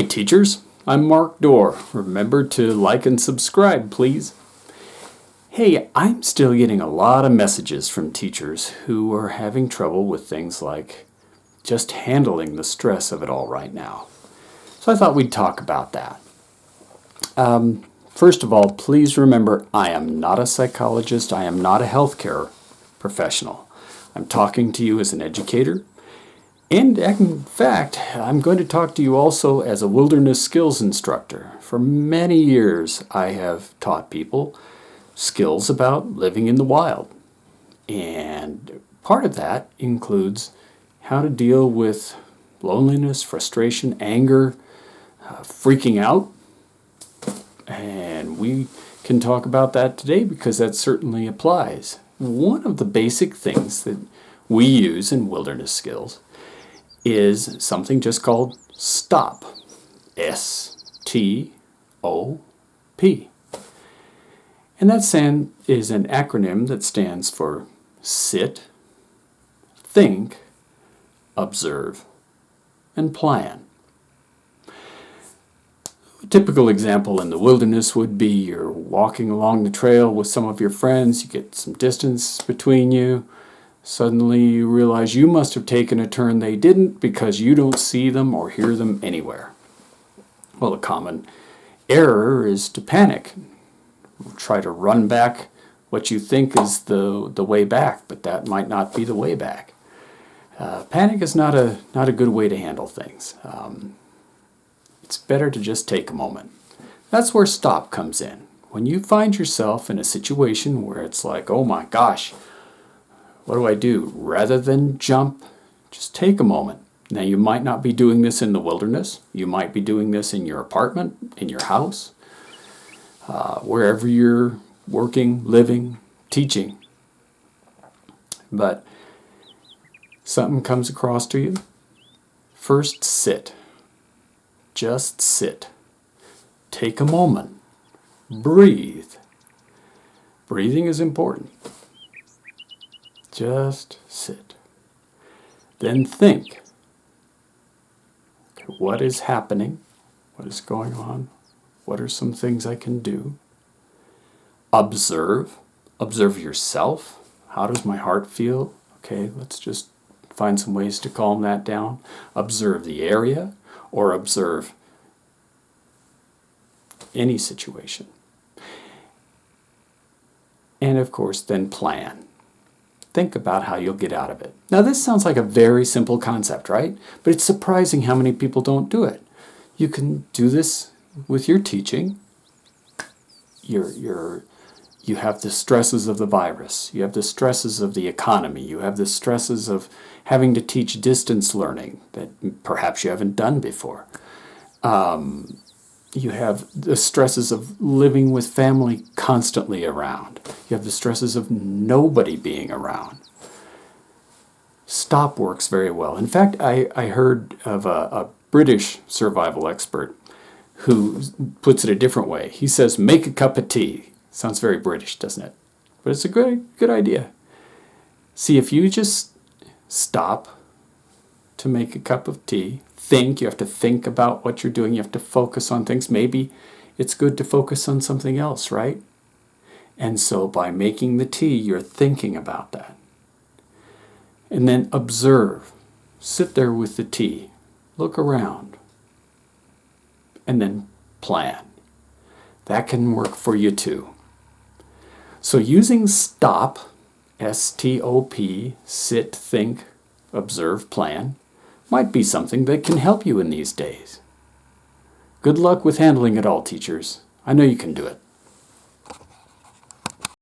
Hey teachers, I'm Mark Dorr. Remember to like and subscribe, please. Hey, I'm still getting a lot of messages from teachers who are having trouble with things like just handling the stress of it all right now. So I thought we'd talk about that. First of all, please remember I am not a psychologist. I am not a healthcare professional. I'm talking to you as an educator. And in fact, I'm going to talk to you also as a wilderness skills instructor. For many years, I have taught people skills about living in the wild. And part of that includes how to deal with loneliness, frustration, anger, freaking out. And we can talk about that today because that certainly applies. One of the basic things that we use in wilderness skills is something just called STOP. S-T-O-P. And that is an acronym that stands for sit, think, observe, and plan. A typical example in the wilderness would be you're walking along the trail with some of your friends, you get some distance between you. Suddenly you realize you must have taken a turn they didn't because you don't see them or hear them anywhere. Well, a common error is to panic. Try to run back what you think is the way back, but that might not be the way back. Panic is not a good way to handle things. It's better to just take a moment. That's where stop comes in. When you find yourself in a situation where it's like, oh my gosh, what do I do? Rather than jump, just take a moment. Now, you might not be doing this in the wilderness. You might be doing this in your apartment, in your house, wherever you're working, living, teaching. But something comes across to you. First, sit. Just sit. Take a moment. Breathe. Breathing is important. Just sit. Then think. Okay, what is happening? What is going on? What are some things I can do? Observe. Observe yourself. How does my heart feel? Okay, let's just find some ways to calm that down. Observe the area or observe any situation. And of course, then plan. Think about how you'll get out of it. Now, this sounds like a very simple concept, right? But it's surprising how many people don't do it. You can do this with your teaching. You have the stresses of the virus. You have the stresses of the economy. You have the stresses of having to teach distance learning that perhaps you haven't done before. You have the stresses of living with family constantly around. You have the stresses of nobody being around. Stop works very well. In fact, I heard of a British survival expert who puts it a different way. He says, make a cup of tea. Sounds very British, doesn't it? But it's a good idea. See, if you just stop to make a cup of tea, you have to think about what you're doing. You have to focus on things. Maybe it's good to focus on something else, right? And so by making the tea, you're thinking about that. And then observe. Sit there with the tea. Look around. And then plan. That can work for you too. So using STOP, S-T-O-P, sit, think, observe, plan, might be something that can help you in these days. Good luck with handling it all, teachers. I know you can do it.